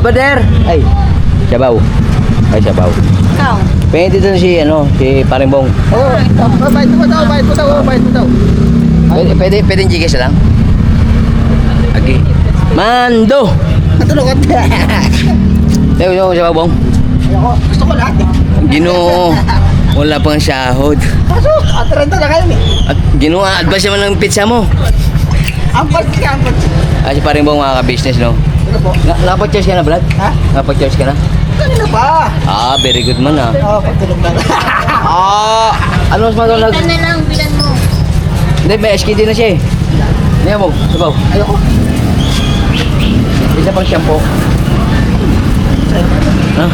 Abader! Ay, Sabaw. Ay, Sabaw. Ikaw. Pwede dito na si, ano, si Parimbong. Oo, bayad mo daw, bayad mo daw, bayad mo daw. Pwede yung Gcash lang? Agi. Mando! Natulog ka. Ito, Sabaw Bong. Ayoko, gusto ko lahat eh. Ginoo. Wala pang sahod. Pasok, atrenta na kayo eh. At Ginoo, advice naman ng pizza mo. Ampot ka, ampot. Ay, si Parimbong mga ka-business, no? Ano po? Nakapag-charge ka na, Brad? Ha? Nakapag-charge ka na? Kanina pa. Ah, very good man, ah. Oo, pagtulog na. Ah, ano mas matulog? Bilan na lang, bilan mo. Hindi, may SKD na siya eh. Hindi mo, Sabaw. Ayoko. Isa pang shampoo. Ha?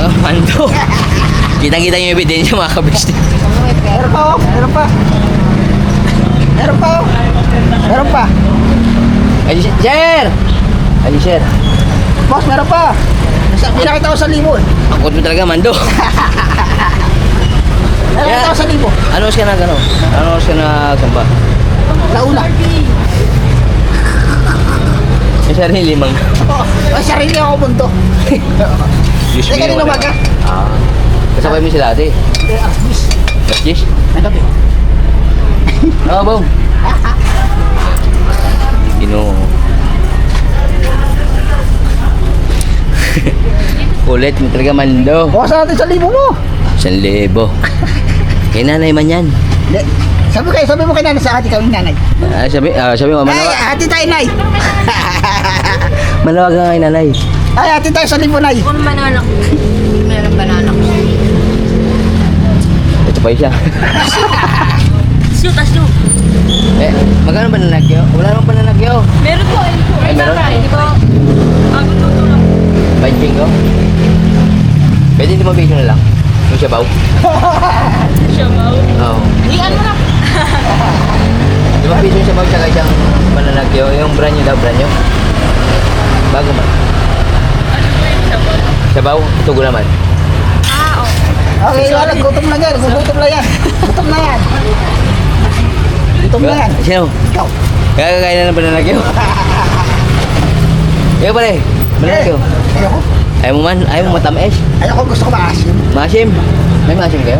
Ah, Mando. Kitang-kita yung ebidensya mga kabisnes. Meron pa oh, meron pa. Meron pa oh. Meron pa. Ay, sir! Ay, sir. Boss, meron pa. Pinakita ko sa libo eh. Ang kot mo talaga, Mando. Pinakita ko sa libo. Ano ka na, gano? Ano ka na, samba? Launa. May sarili limang. Oh, ay, sarili ako bunto. Diyos Eh, kanina umaga? Ah. Kasabay mo sila ate. Eh, miss. Yes? Nagabi. Oo, Bong. Ginoo. Kulit mo talaga, Mando. Bukas natin sa libo mo. 1,000. Kay nanay man yan. Hindi. Sabi mo kay nanay sa ate kami nanay. Sabi mo, Ay, ate tayo nay. manawag ka kay nanay. Ay, ate tayo sa libo nay. Kung banana ko. Meron banana ko. Ito pa siya. Shoot, shoot. Magkano ba nanagyo? Wala naman pa nanagyo. Meron po, Ay, meron? Di ba? Ako tutulong. Banching ko? Pwede di mabigyo na lang. Yung sabaw. Siya ba? Oo. Iyan mo na. Di mabigyo yung sabaw tsaka isang mananagyo. Yung brand new daw, brand new. Bago man. Ano po yung sabaw? Sabaw, tugo naman. Ah, Okay, wala, gutom na yan. Gutom na yan. Gutom na yan. Gutom na yan. Sino? Ikaw. Kakain na ng bananagyo. Ikaw pare, bananagyo. Ayoko. Ayaw mo man, ayaw mo matamis. Ayoko, gusto ko maasim. Masim. May masim kayo?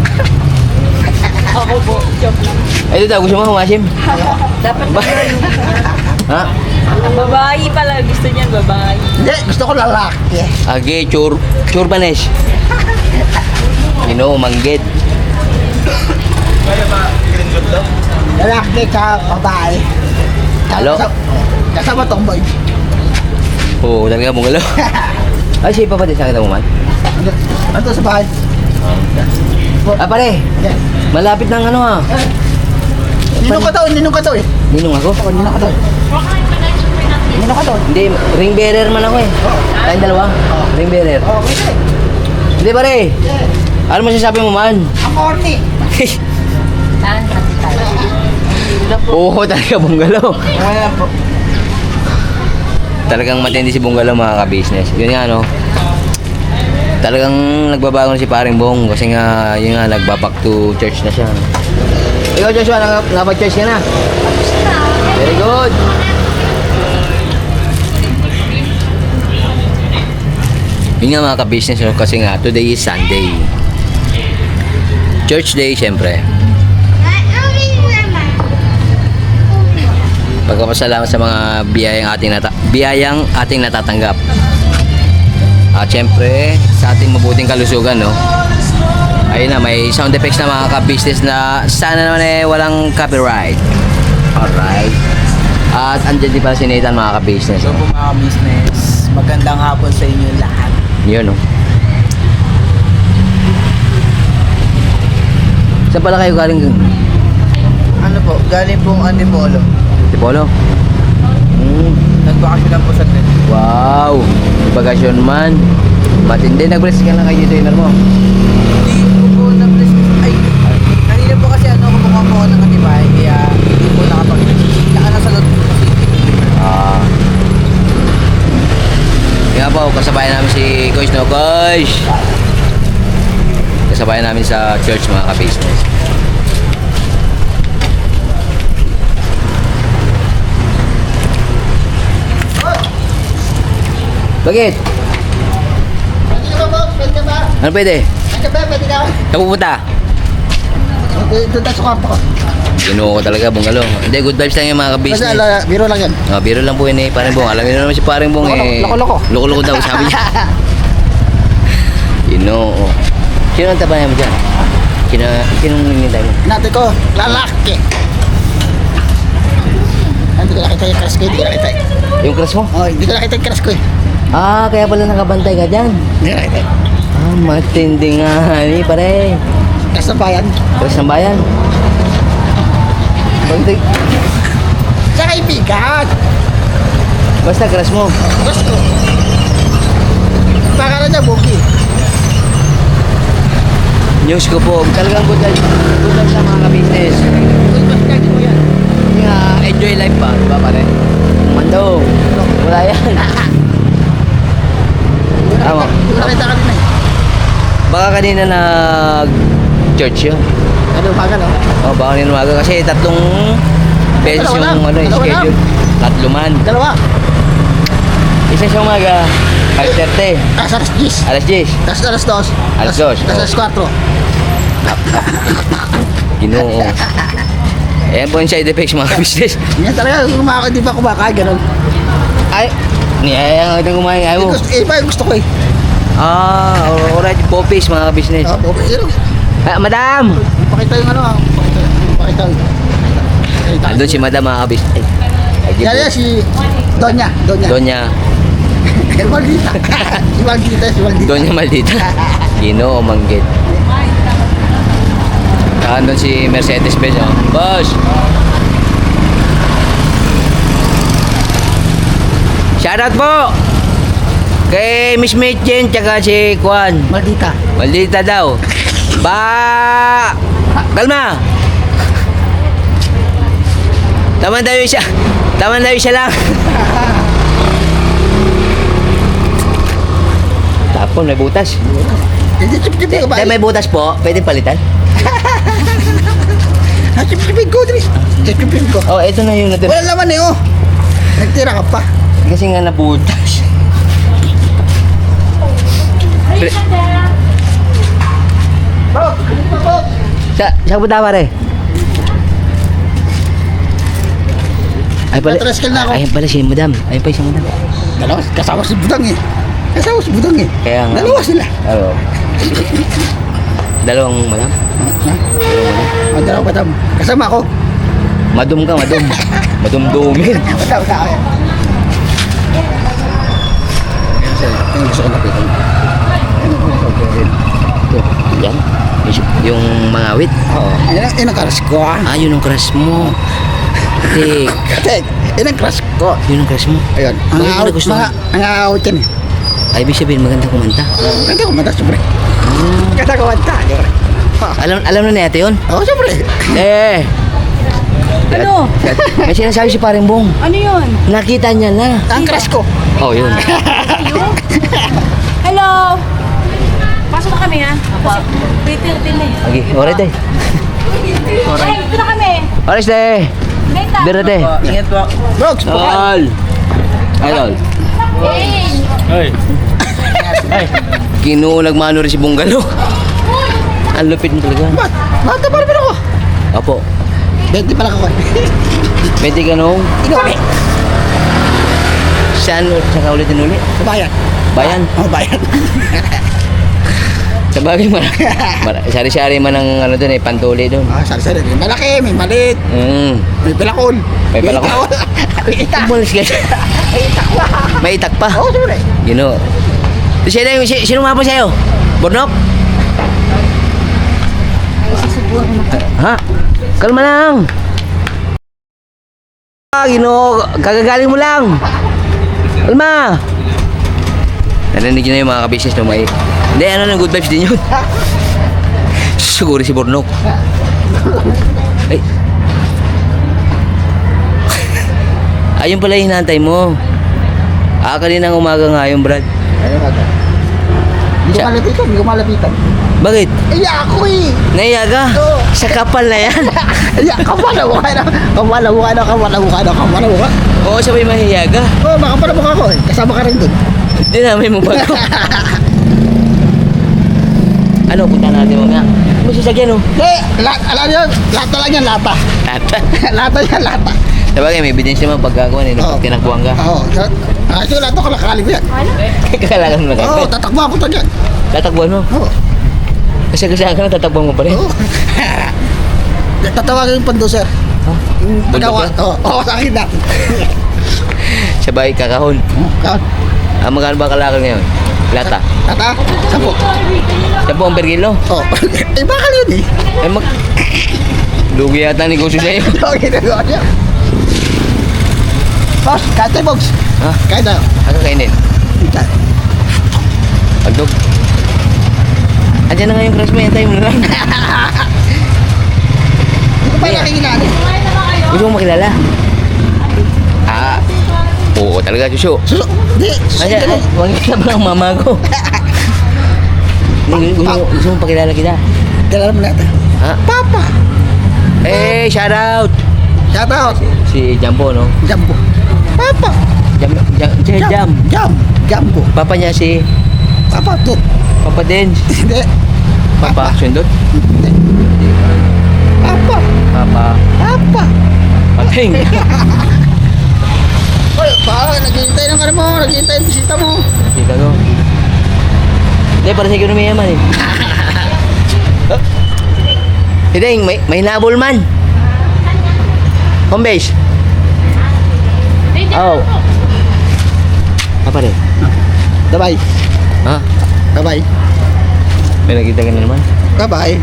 Ako po. Joke lang. Ay, ito daw, gusto mo masim? Dapat Ha? babae pala. Gusto niyan babae. Hindi, gusto ko lalaki. Agi, churbanes. Manggit. Lalaki ka babae. Halo? Kasama tomboy. Oo, talaga mong galaw. Ay, siya pa din sa kita mo man? Ano sa bahay? Ah, pare, Yes. malapit ng ano ha. Ninong ka daw, ninong ka daw eh. Ninong ako? Oo, ninong ka daw. Ninong ka daw. Hindi, ring bearer man ako eh. Tayong dalawa? Ring bearer. Okay. Hindi pare, ano masasabi mo man? Ang corny. Saan? Oo, talaga bunggalaw. Wala po. Talagang matindi si bunggalaw mga ka-business. Yun nga no. Talagang nagbabago na si paring Bong kasi nga yun nga nagbaback to church na siya. Ikaw Joshua, napag-church ka na? Very good. Yun nga mga ka-business no, kasi nga today is Sunday. Church day syempre. Pagpapasalamat sa mga biyayang ating natatanggap. At syempre, sa ating mabuting kalusugan, no? Ayun na, may sound effects na mga ka-business na sana naman eh walang copyright. Alright. At andyan din pala si Nathan mga ka-business. So po mga business, magandang hapon sa inyo lahat. Yun, no? Saan pala kayo galing? Ano po, galing pong Antipolo. Tipolo? Nagbakasyon lang po sa trip. Wow! Bagasyon man. Matindi. Nag-bless ka na kay designer mo. Hindi ko po na-bless. Ay, kanina po kasi kumuha po ako ng katibay. Kaya hindi po nakapag-bless. Nasa lot po kasi. Nga po, kasabayan namin si Coach, no? Coach! Kasabayan namin sa church mga ka-business. Bakit? Pwede ka ba, boss? Pwede ka ba? Ano pwede? Pwede ka ba? Pwede ka? Saan pupunta? Doon tayo sa kwarto ko. Ginoo ko talaga, bungalo. Hindi, good vibes lang yung mga Kasi ka-business. biro lang yan. Biro lang po yun eh, paring bong. Alam niyo naman si paring bong eh. Loko-loko. Loko-loko daw, sabi niya. Ginoo. Sino ang tabanay mo dyan? Sinong ninintay mo? Natin ko, lalaki. Hindi ko nakita yung crush ko, hindi ko nakita. Yung crush mo? Oh, hindi ko nakita yung crush ko eh. Kaya pala nakabantay ka dyan. Hindi ko nakita. Matindi nga, ni pare. Crush ng bayan. Crush ng bayan. Bantay. Sa kaibigan. Basta crush mo. Crush ko. Pangalan niya, Boki. News ko po, talagang good vibes. Good vibes sa mga ka-business. Uy, mas kaya mo yan. Enjoy life ba? Diba pare? Mando. Wala yan. Tama. Hindi ko nakita kanina eh. Baka kanina nag-church yun. Ano, umaga no? Baka kanina umaga kasi 3 beses Dalawa yung lang. ano, Dalawa schedule. 3 man. Dalawa. Isa sa umaga, 5:30. Tapos alas 10. Alas 10. Tapos alas 2. Alas 2. Tapos alas 4. Ginoo. Ayan po yung side effects mga business. Yan talaga, hindi pa kumakain, ganun. Ay, niyaya nga itong kumain. Ayaw mo. Iba yung gusto ko eh. Alright. Popis mga business. Oh, yun. Madam! Pakita yung ano, pakita yung. Andun si madam mga business. Yan yan, si Donya. Donya. Maldita. Si Maldita. Donya maldita. Ginoo manggit. Andun si Mercedes Benz. Oh. Boss! Shoutout po! Kay Miss Mitchen tsaka si Kwan. Maldita. Maldita daw. Kalma! Tama daw siya. Tama daw siya lang. Tapon, may butas. Hindi, chip-chipin ko ba? May butas po. Pwede palitan? Chip-chipin ko, Dris. Chip-chipin ko. Oh, ito na yung natira. Wala naman eh, oh. Nagtira ka pa. Kasi nga nabutas. Bro, kulit pa po. Sa punta pare? Ay pala. Natraskal na ako. Ayun pala si madam. Ayun pala si madam. Dalawa, kasama si Budang eh. Kasama si Budang eh. Kaya nga. Dalawa sila. Oo. Dalawang madam? Dalawa pa tam. Kasama ako. Madum ka, madum. Madumdumin. Madam ka ako. Yung gusto ko napitan. Yan. Yung mga wit. Oo. Yan ang crush ko ah. Yun ang crush mo. Tik. Tek, yan ang crush ko. Yun ang crush mo. Ayun. Bakit mo nagustuhan? Ang out yan eh. Ay, ibig sabihin maganda kumanta. Ganda ko mata, siyempre. Ganda ko mata, siyempre. Alam na ate yun? Oo, siyempre. Ano? May sinasabi si paring Bong. Ano yun? Nakita niya na. Ang crush ko. Oh, yun. Hello? Pasok na kami ha? Kasi waiting din eh. Okay, alright eh. Ay, dito na kami. Alright eh. Later. Direte. Ingat po. Bro, Tol. Idol. Kinulag mano rin si Bunggalo. Ang lupit mo talaga. ba't? Bata pa naman ako. Opo. 20 pa lang ako. Pwede ka nung Inuwi. saan ka ulitin uli? Sa bayan. Bayan. Oo, bayan. Sa bagay sari-sari man ang ano doon eh, pantuli doon. Sari-sari. May malaki, may maliit, may palakon. May palakon. May itak. Umalis ka. May itak pa. May itak pa. Oo, siyempre. You know. Sino mapon sa'yo? Bornok? Ha? Kalma lang. Kagagaling mo lang. Kalma. Narinig nyo na yung mga kabisnes no, may... Hindi, ano lang, good vibes din yun. Siguro si Bornok. Ay. Ayun pala yung hinantay mo. Kaninang umaga nga yung Brad. Ayun, aga. Hindi ko malapitan. Bakit? Ay, ako eh. Naiya ka? Oo. Sa kapal na yan. Ay, kapal na mukha na. Kapal na mukha. Oo, sabay mahiya ka. Oo, makapal na mukha ko eh. Kasama ka rin dun. Dinamay mo ba ko? Ano, punta natin mamaya. May sasakyan, oh. Hindi, alam niyo, lata lang yan, lata. Lata. Lata yan, lata. Sabagay, may evidence naman pagkagawa nila. Oo. Pag tinakbuhan ka. Oo. Ito, lata ko nakakali ko yan. Kailangan mo na Oo, kagad. tatakbuhan ko to dyan. Tatakbuhan mo. Oo. Kasi ka na, tatakbuhan mo pa rin. Oo. Tatawagin yung pandoser. Yung pagawa. Bulldog Oo, sa akin na. Sabay, kakahon. Kaon. Magkano ba kalakal ngayon? Lata. Tata, sampo. 10 per kilo. Oo. Eh, bakal yun eh. Ay, lugi yata ang negosyo sa'yo. Okay, nagawa niya. Boss, kahit tayo, boss. Ha? Kahit tayo. Ano kainin? Kahit. Pagdog. Andiyan na nga yung crush mo, yantay mo na lang. Hindi ko pa nakikilala. Gusto mo makilala? Ah, oo talaga, Suso. Suso, hindi. Suso, Ay, ganun. huwag ka ba ang mama ko? Gusto mo pakilala kita? Kilala mo natin. Ha? Papa. Eh, shout out! Shout out. Si Jambo, no? Jambo. Papa. Jam. Jambo. Papa niya si Papa, tut. Papa Dens. Hindi. Papa Sundot. Hindi. Papa. Papa Papa. Pating. Oy, pa, naghihintay ng ano mo, naghihintay ng bisita mo. Kita ko. Hindi, para sa ekonomiya man eh. Hindi, may hinabol man. Home base. Oh. Apa rin? Bye-bye. Ha? Bye-bye. May nakita ka na naman. Bye-bye.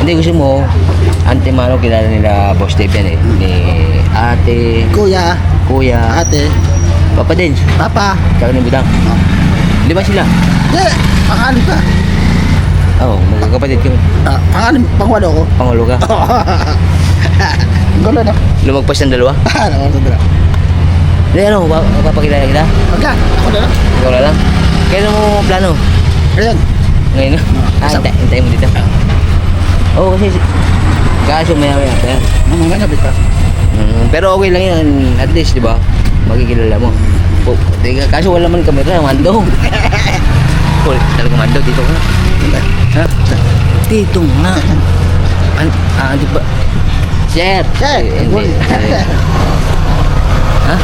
Hindi, gusto mo, Ante Mano, kilala nila Boss Dave yan eh. Ni ate, Kuya, kuya, ate, Papa Dens, papa. tsaka ni Budang. Oh. Di ba sila? Hindi, pangalan ka. Oo, magkakapatid kami. Pangalan, pangwalo ko. Pangulo ka. Gulo na. Lumagpas ng dalawa. Ano, sandra. Hindi, ano, papakilala kita? Pagka, ako na lang. Ikaw na lang. Kailan mo plano? Ayan. Ngayon na? Hintay mo dito. Oo, kasi kaso maya-maya pa yan. Mamaya na, bita. Pero okay lang yan, at least, di ba? Makikilala mo. Oh, teka, kaso wala man kamera, mando. Oh, talaga mando, dito ka. Ha? Dito nga. Di ba? Sir! Sir! Hindi. Ha?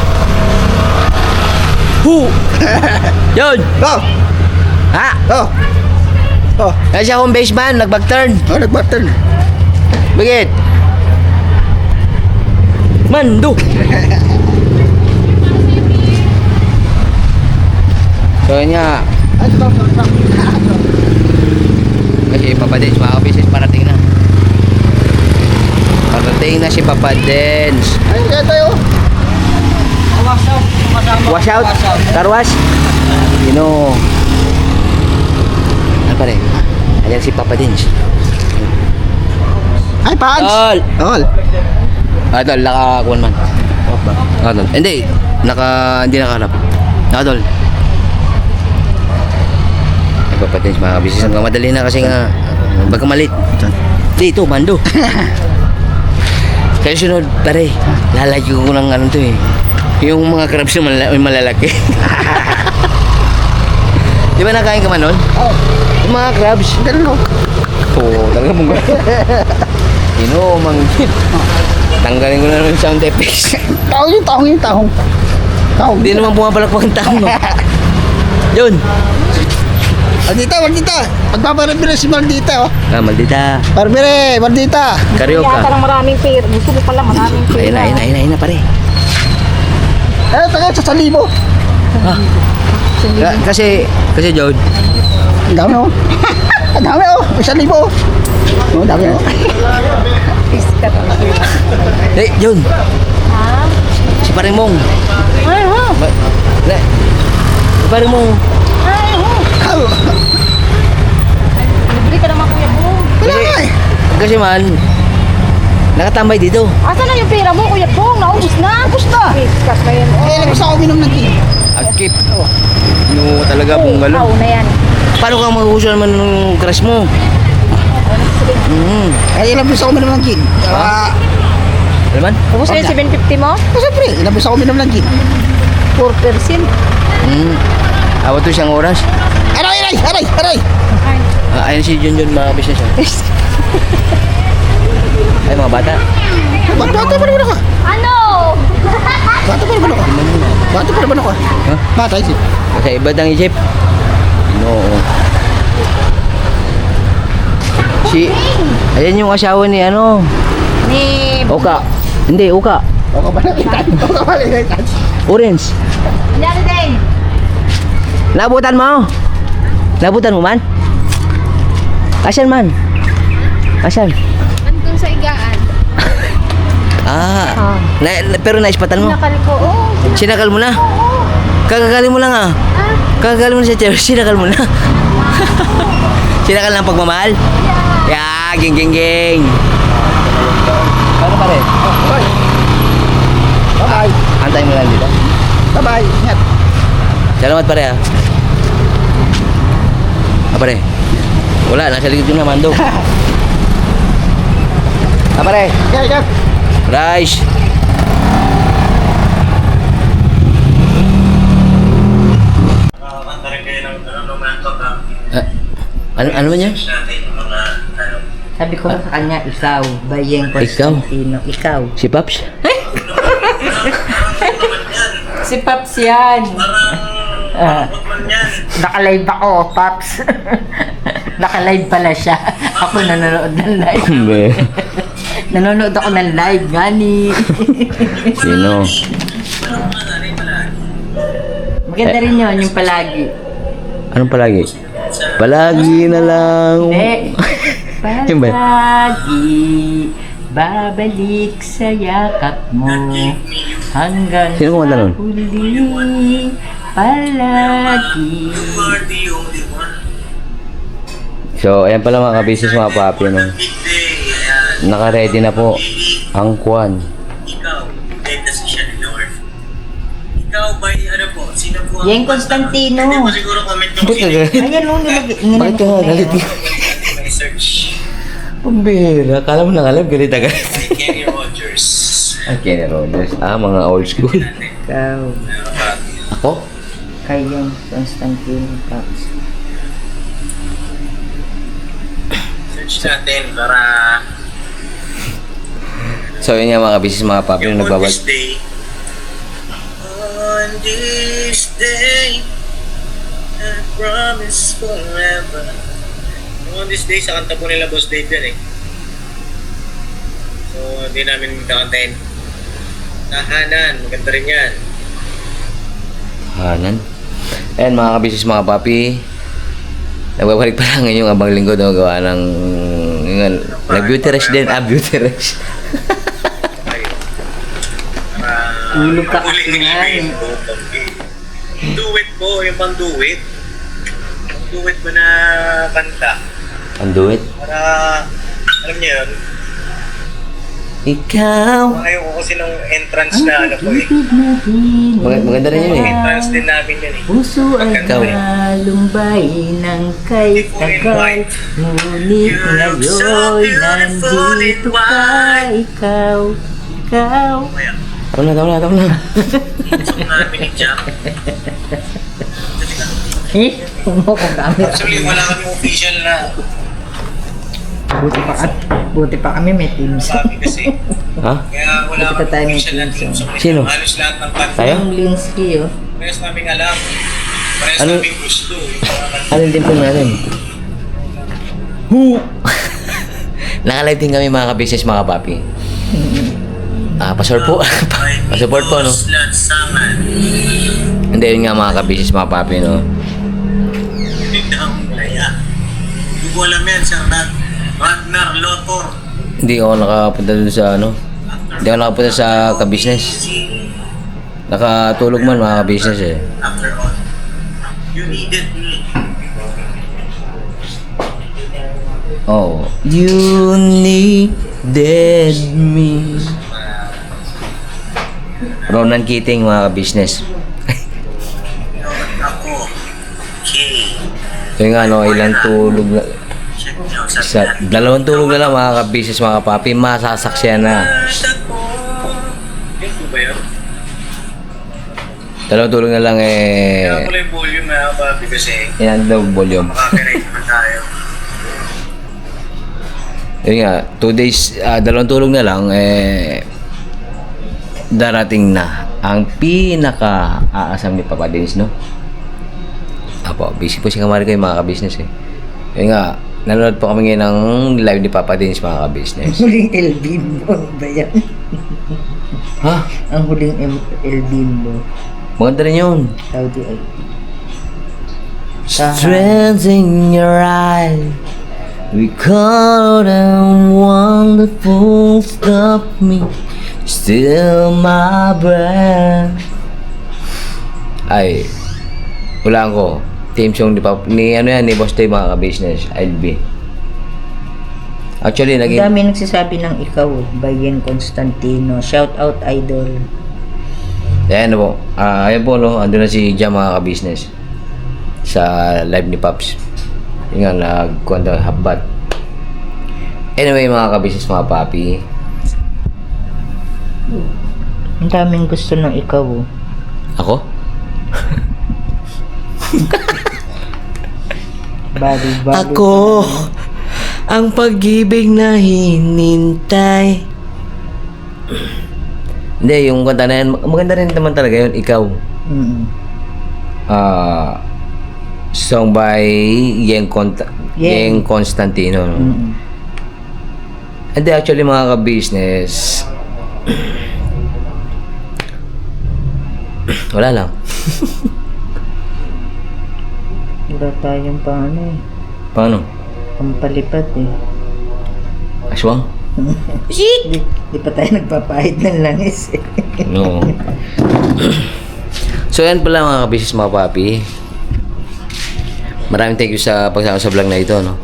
Hu! Yun! Go! Ha? Oh! Oh! Kaya siya home base man, nag-back-turn. Oh, nag-button. Bakit? Mando! So yun nga, Ay, stop. kasi Papa Dens, mga kapisis, parating na. Parating na si Papa Dens. Ay, kaya tayo. Wash out? Car wash? You know. Ano pa rin? Ayan si Papa Dens. Ay, pants. Tol! Tol. Tol, nakakuan man. Tol. Hindi, hindi nakaharap. Tol. Ay, Papa Dens, mga kapisis. Hanggang madali na kasi nga, baga malit. Dito, mando. Kaya sunod, pare, lalagyo ko ng ano to eh. Yung mga crabs na malalaki. Di ba nakain ka man nun? Oh, Yung mga crabs. ganun ako. Oo, talaga mong manggit. Tanggalin ko na naman yung sound effects. Tahong. Tahong. Hindi naman pumapalakpak ang tao. Yun. Maldita. Pagpaparabira si Maldita, oh. Maldita. Barbire, Maldita. Karyoka. Yata ng maraming pera. Gusto mo pala maraming pera. Ayun na, pare. Eh, taga sa salibo. Kasi, John, Ang dami, oh. Ang dami, oh. Isang libo, oh. Oh, dami, oh. John, Ha? si pare mong. Ay, ho. Si pare mong. Ay, ho. Au. Libre ka naman, Kuya Bong. Wala nga, eh. Kasi man, nakatambay dito. Asan na yung pera mo, Kuya Bong? Naubos na. Tapos na. Kat na yan. Eh, labas ako uminom ng tea. Agkip. No, talaga pong galon. Oo, na yan. Paano ka mag-uso naman ng crush mo? Eh, labas ako uminom ng gin. Alam man? Ubus na yung 750 mo? Siyempre, labas ako uminom ng gin. 4%. Abot to siyang oras. Aray, aray, aray, aray! Ayun si Junjun mga business. Ay, mga bata. Bata pa naman ako. Ano? Bata pa naman ako. Bata pa naman ako. Ha? Bata, isip. Kasi iba ang isip. Oo. Ayan yung asawa ni ano. Ni... Uka. Hindi, Uka. O ka ba nakitan? O ka ba nakitan? Orange. Nangyari din. Nabutan mo? Nabutan mo man? Asan man? Asan? Andun sa igaan. Pero naispatan mo? Nakal ko. Oo. Sinakal mo na? Kagagalin mo lang ah. Kagagalin mo na sa chair. Sinakal mo na. Sinakal ng pagmamahal? Yeah, ging ging ging. Paano pare? Bye. Bye-bye. Antay mo lang dito. Bye-bye. Ingat. Salamat pare ah. Pare. Wala, nasa likod yung naman daw. Pare. Ingat, ingat. Rice. Ano man yan? Sabi ko sa kanya, ikaw, Bayeng Ikaw? Constantino, ikaw. Si Paps? Si Paps yan. Naka-live ako, Paps. Naka-live pala siya. Ako nanonood ng live. Nanonood ako ng live, gani. Sino? Maganda rin yun, yung palagi. Anong palagi? Palagi na lang. Hindi. Yun ba? Palagi, babalik sa yakap mo. Hanggang Sino kumanta nun? huli, palagi. So, ayan pala mga kabisnes mga papi, no? Naka-ready na po ang kwan. Ikaw, kasi siya ni Lord. Ikaw ba, ano po, sino po ang... Yang Constantino. Hindi mo siguro comment kung sino Ayan o, Bakit ka galit? may search. Pambira, kala mo nang alam, galit agad. Kay Kenny Rogers. Kenny Rogers. Mga old school. Ikaw. Ako? Kayong Constantino, Paps. Search natin para... So, yun nga mga kabisnes mga papi, Yung nagbabal. On this day, I promise forever. On this day, sa kanta po nila Boss Dave yan eh. So, hindi namin kakantayin. Tahanan, maganda rin yan. Hanan. Ayan mga kabisnes mga papi. Nagbabalik pa lang ngayong abang linggo daw gawa ng... Nag-beauty rush din. Beauty rush. Tulog ka kasi nga eh. Duet po, yung pang duet. Pang duet mo na kanta. Ang duet. Para, alam niyo yun, Ikaw. ayaw ko kasi nung entrance na ano po eh. Maganda rin yun eh. Entrance din namin yun eh. Puso ay Ikaw. malumbay ng kay tagal. Ngunit ngayon nandito ka, ikaw. Ikaw. Kaya, Tama na. gusto namin ni Jack. Eh, huwag mo kong gamit. Actually, wala kami official na Buti pa kami may teams. sabi kasi. Ha? Kaya wala Buti pa tayo kami may official na team, team. So, Sino? halos lahat ng kanta. Tayo? Yung Linsky, oh. Parehas namin alam. Parehas Ano? namin gusto. Yung mga kanta. Ano din po natin? Who? Naka-live din kami mga kabisnes mga papi. Pasor po. Pasupport po, no? Lansangan. Hindi, yun nga mga kabisnes mga papi, no? Biglang laya. Hindi ko alam yan, Sir Ragnar Lotor. Hindi ako nakapunta dun sa ano. Hindi ako nakapunta sa kabisnes. Nakatulog man mga kabisnes eh. After all, you needed me. Oh. You needed me. Ronan Keating mga kabisnes. Ako, Kay. So yung ano, ilang tulog na. Check nyo sa Sa, dalawang tulog na lang mga kabisnes mga papi, masasaksyan na. Yun po ba yun? Dalawang tulog na lang Kaya pala yung volume mga kapapi kasi yan daw volume. makaka-rate naman tayo. Yun nga, 2 days, dalawang tulog na lang, darating na ang pinaka-aasam ni Papa Dins, no? Apo, busy po si Kamari kayo mga ka-business eh. Yun nga, nanonood po kami ngayon ng live ni Papa Dins mga ka-business. Huling El Bimbo ba yan? Ha? Ang huling El Bimbo. Maganda rin yun. Saudi ay. Strength in your eye, recall and wonderful stop me, still my breath. Ay, wala ko. Team song ni ano yan, ni Boss Tay mga ka-business, LB. Actually, Ang naging... dami nagsasabi ng ikaw, Bayen Constantino. Shout out, idol. Ayan po. Ayan po, no? Ando na si Jam mga ka-business. Sa live ni Pops. Yung nga, nagkwento, habat. Anyway, mga ka-business, mga papi. Ang daming gusto ng ikaw. Ako? Bali. Ako ang pag-ibig na hinintay. Hindi, yung kanta na yan, maganda rin naman talaga yun, ikaw. Mm-mm. Song by Yeng Constantino. No? Mm-mm. Hindi, actually mga ka-business, wala lang. Wala tayong paano eh. Paano? Pampalipat eh. Aswang? Di pa tayo nagpapahid ng langis eh. No. So yan pala mga ka-business, mga papi. Maraming thank you sa pagsama sa vlog na ito, no?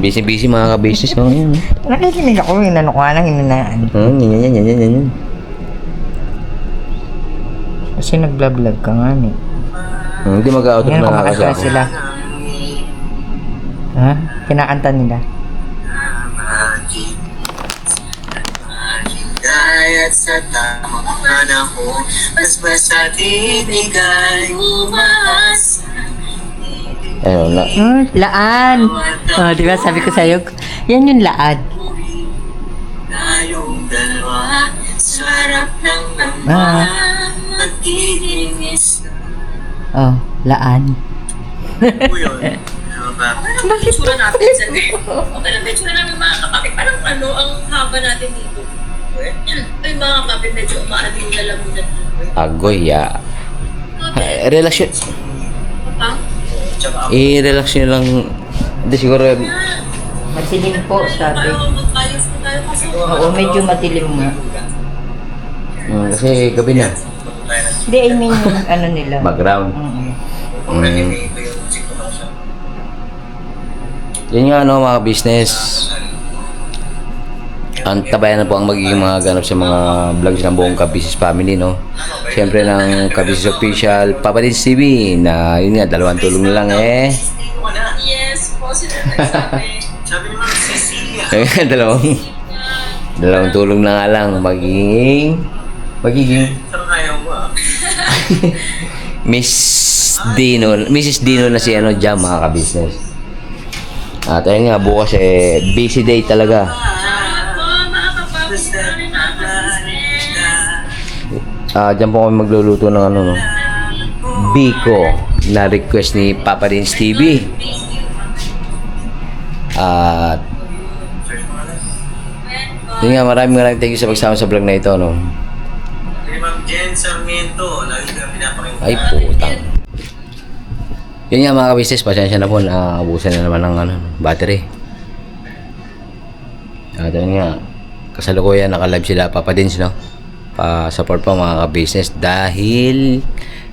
Busy mga ka-business ko ngayon. Nakikinig ako, inanukuha lang, inanaan. Yan. Kasi nagblog ka nga eh. Hindi mag-outro Ngayon na kasi kumakanta ako. sila. Ha? Kinakanta nila. Kahit sa tamang panahon, mas atin ika'y umaasa. Ayun na. Laan! Oh, di ba sabi ko sa'yo, yan yung laan. Tayong dalawa, sa harap ng Ah. magiging isa. Oh, laan. Po yun. Ano ba? Parang picture natin sa okay lang, picture namin mga kapatid. Parang ano, ang haba natin dito. Ay mga kapatid, medyo umaaling na lang muna. Agoy, ya. Relax yun. Pa? I-relax nyo lang. Hindi siguro. Madilim po, sabi. Parang mag-ayos na tayo kasi. Oo, medyo madilim nga. Kasi gabi na. Hindi, I mean yung ano nila. Background. Mm-mm. Kung narinig ko yung music ko lang siya. Yan nga, no, mga business. Ang tabayan na po ang magiging mga ganap sa mga vlogs ng buong Ka-Business family, no? Siyempre ng Ka-Business Official, Papa Dins TV, na yun nga, dalawang tulong na lang eh. Yes, po sila nagsabi. Sabi naman si Cecilia. Ayun, dalawang tulong na nga lang, magiging Saan ayaw mo ah? Mrs. Dino na si ano, Jam, mga Ka-Business. At ayun nga, bukas busy day talaga. Mga kapatid namin mga ka-business. Diyan po kami magluluto ng ano, no? Biko na request ni Papa Dins TV. At yun nga, maraming thank you sa pagsama sa vlog na ito, no? Kay Ma'am Jen Sarmiento, lagi ka pinapakinggan. Ay, putang. Yun nga mga ka-business, pasensya na po, naabusan na naman ng ano, battery. At yun nga, kasalukuyan naka-live sila Papa Dins, no? Pa-support po mga ka-business dahil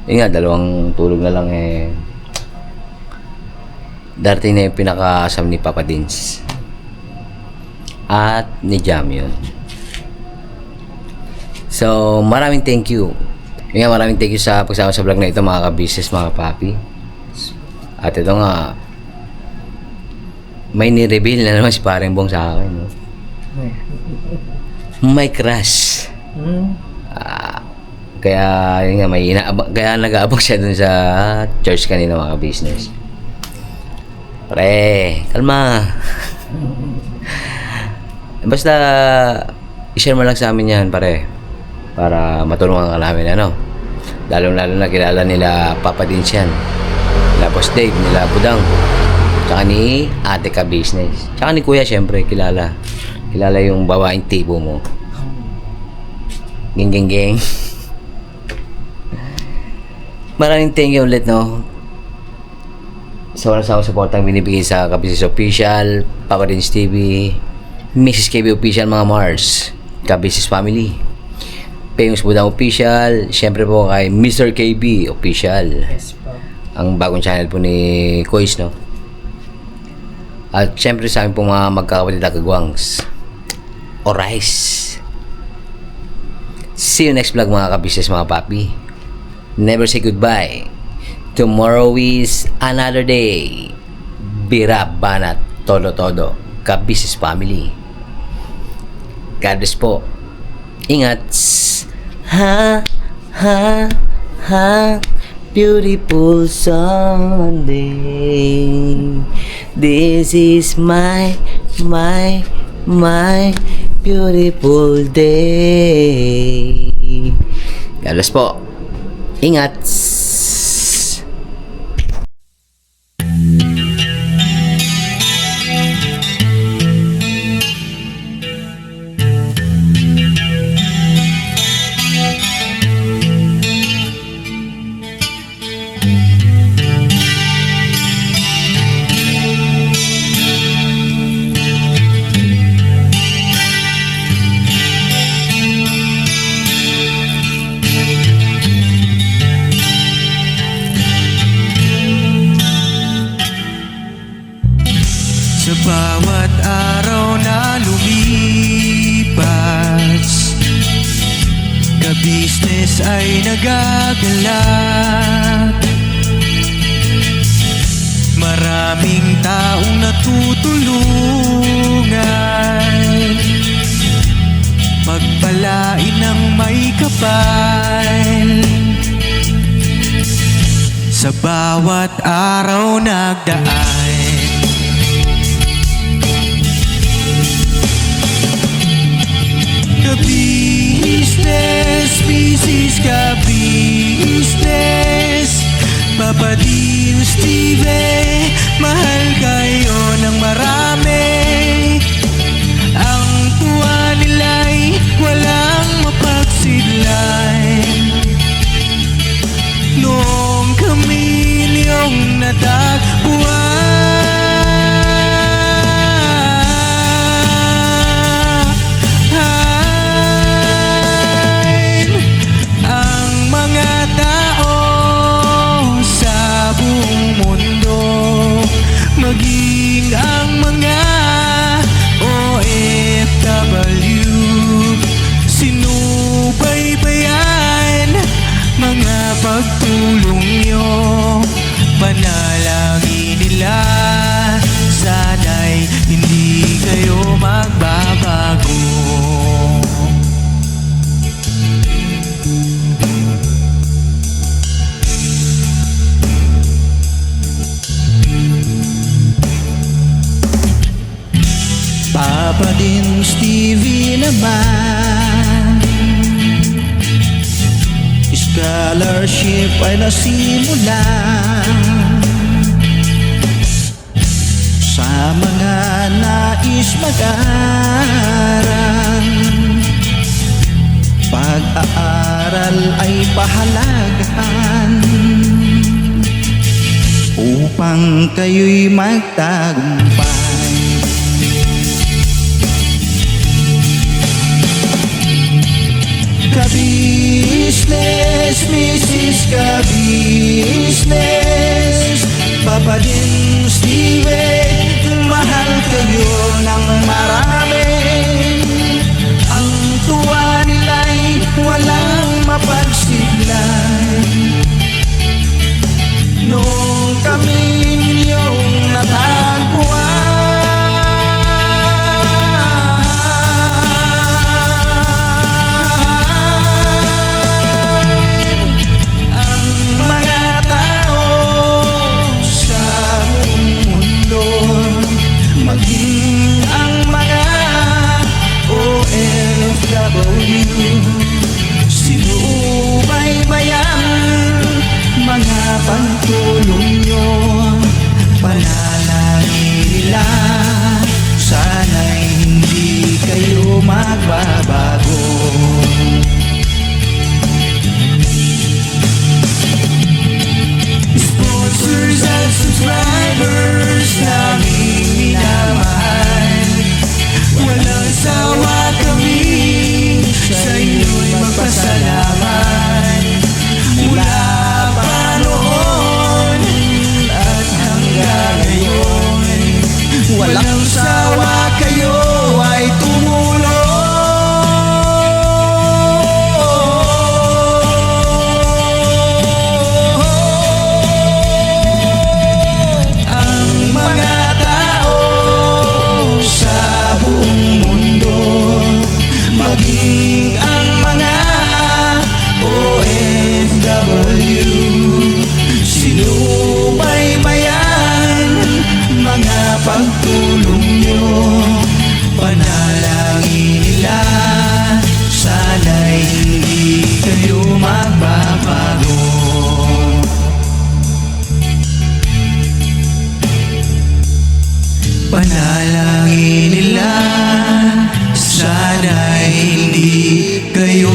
yun nga, dalawang tulog na lang darating na yung pinaka-asam ni Papa Dins at ni Jam yun. So maraming thank you. Yun nga, maraming thank you sa pagsama sa vlog na ito mga ka-business, mga papi. At ito nga, may ni-reveal na naman si Paring Bong sa akin, no? May crush. Kaya yun nga, may kaya nag-aabang siya dun sa church kanina mga business. Pre, kalma. Basta i-share mo lang sa amin yan, pare. Para matulungan ka namin, ano. Lalo-lalo na kilala nila Papa Dins yan. Nila Boss Dave, nila Budang. Tsaka ni Ate Ka Business. Tsaka ni Kuya, syempre, kilala. Kilala yung babaeng tipo mo. Geng. Maraming thank you ulit, no? Sa walang sawang supportang binibigay sa Ka-Business Official, Papa Dins TV, Mrs. KB Official, mga Mars, Ka-Business Family, Famous Budang Official, syempre po kay Mr. KB Official. Yes po. Ang bagong channel po ni Kois, no? At syempre sa amin po mga magkakapatid na kagwangs. Alright. See you next vlog, mga Ka-Business, mga papi. Never say goodbye. Tomorrow is another day. Bira, banat, todo. Ka-Business Family. God bless po. Ingat. Ha. Beautiful Sunday. This is my beautiful day. God bless po. Ingat. Sa bawat araw na lumipas, ka-business ay nagagalak. Maraming taong natutulungan, pagpalain ng may kapal. Sa bawat araw nagdaan, ka-business, business, ka-business, Papa Dins TV, mahal kayo ng marami. Ang tuwa nila'y walang mapagsidlay. Noong kami niyong natagpuan, ang mga tao sa buong mundo, maging ang mga OFW, sinubaybayan mga pagtulong nyo, panalangin nila, sana'y hindi kayo magbabago. Papa Dins TV naman, scholarship ay nasimula sa mga nais mag-aral. Pag-aaral ay pahalagahan upang kayo'y magtagumpay. Ka-business, Mrs. Ka-business, Papa Dins TV, mahal kayo ng marami. Ang tuwa nila'y walang mapagsiglay. Noong kami ninyong natagpuan, pagtulong nyo, panalangin nila, sana'y hindi kayo magbabago. Sponsors at subscribers naming minamahal, walang sawa kami sa inyo'y magpasalamat. Mula pa noon at hanggang ngayon, walang sawa kayo ay tumulong. Ang mga tao sa buong mundo, maging ang mga OFW, sinubaybayan mga pagtulong nyo, panalangin nila, sana'y hindi kayo magbabago. Panalangin nila, sana'y hindi kayo